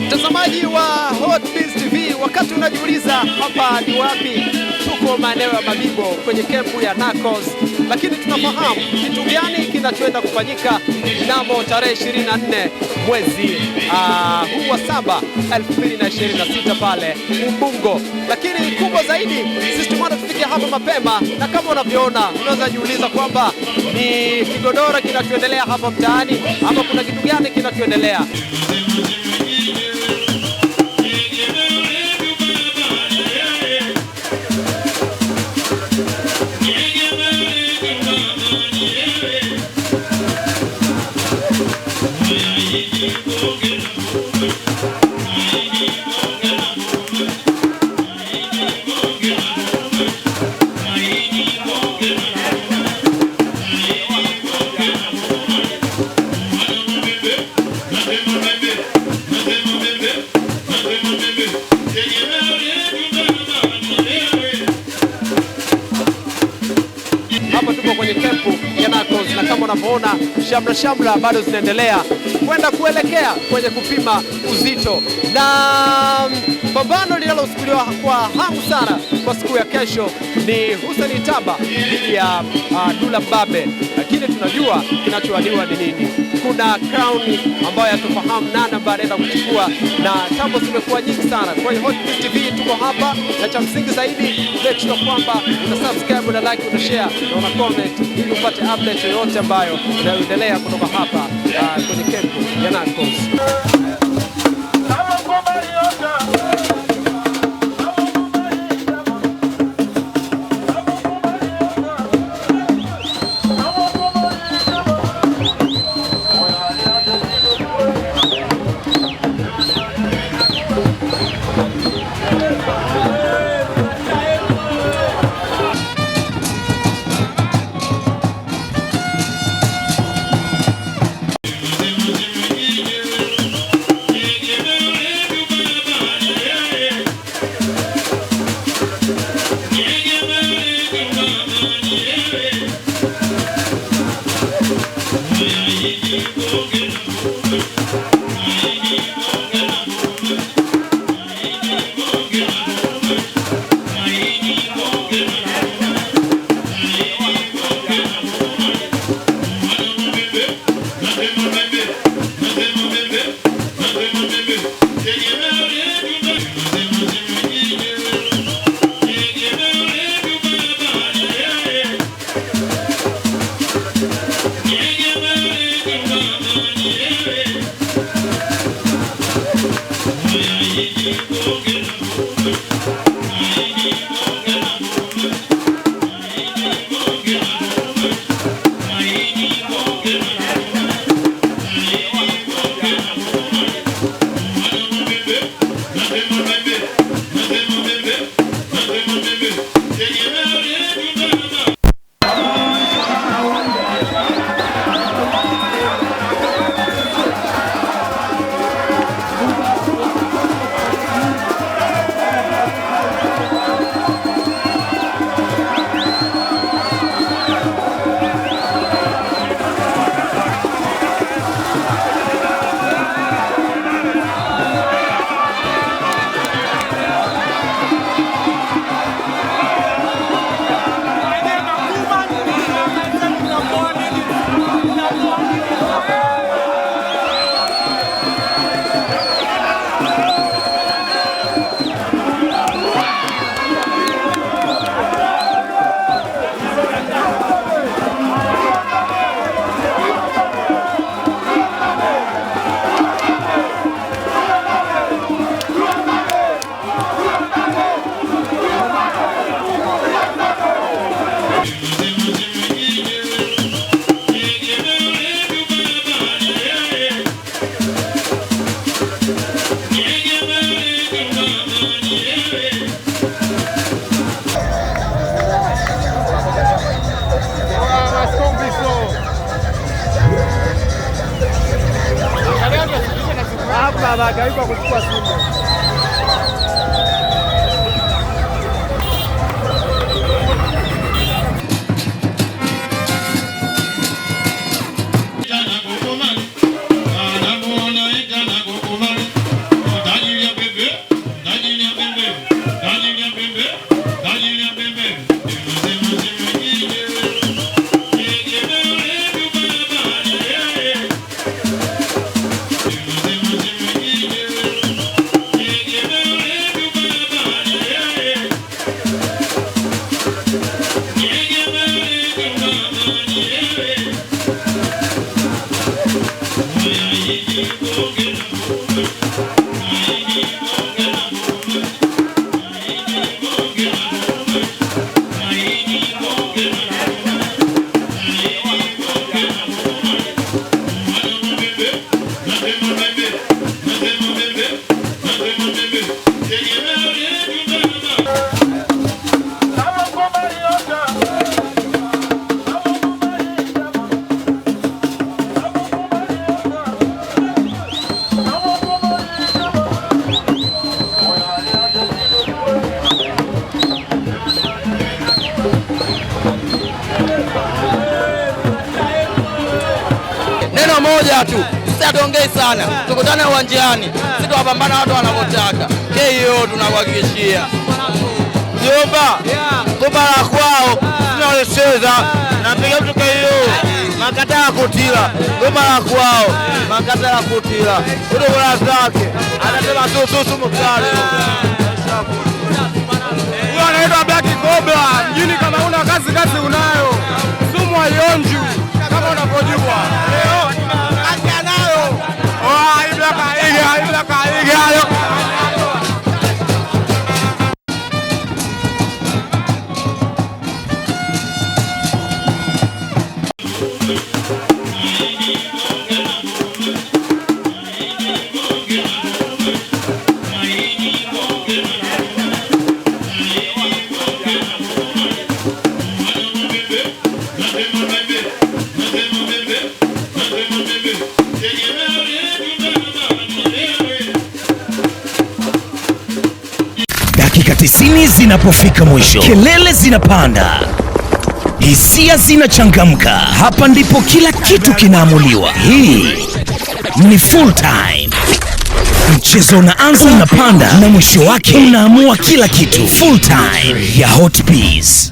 Mtazamaji wa Hotbiz TV, wakati unajiuliza hapa ni wapi, tuko maeneo ya Mabibo kwenye kempu ya Narcos, lakini tunafahamu kitu gani kinachoenda kufanyika mnamo tarehe 24 mwezi huu wa 7 2026 pale Ubungo. Lakini kubwa zaidi, sisi tumeona tufikia hapa mapema, na kama unavyoona unaweza jiuliza kwamba ni kigodoro kinachoendelea hapa mtaani ama kuna kitu gani kinachoendelea. Hapa tuko kwenye kempu ya Narcos, na kama unavyoona shamra bado zinaendelea kwenda kuelekea kwenye kupima uzito, na pambano linalosubiliwa kwa hamu sana kwa siku ya kesho ni Hussein Taba dhidi ya Dula Mbabe, lakini tunajua kinachowaliwa ni nini. Kuna crown ambayo yatufahamu nani ambaye anaenda kuchukua, na tambo zimekuwa nyingi sana. Kwa hiyo Hotbiz TV tuko hapa, na cha msingi zaidi make sure kwamba una subscribe, una like, una share na una comment ili upate update yoyote ambayo inaendelea kutoka hapa kwenye kempu ya Narcos. lazima anahangaika kuchukua Simba. Neno moja tu, sisi hatuongei sana, tukutane uwanjani, sisi tuwapambana watu wanavyotaka. KO tunakuhakikishia. Jomba, goma la kwao, tunawacheza, napiga mtu KO, makata ya kutila, goma la kwao, makata ya kutila, udo bora zake, anasema susu mkale. Huyo anaitwa Black Cobra, mjini kama una kazi unayo, sumu haionju, kama unapojua. Dakika 90 zinapofika mwisho, kelele zinapanda, hisia zinachangamka. Hapa ndipo kila kitu kinaamuliwa. Hii ni full time. Mchezo unaanza, unapanda na mwisho wake unaamua kila kitu. Full time ya Hot Peas.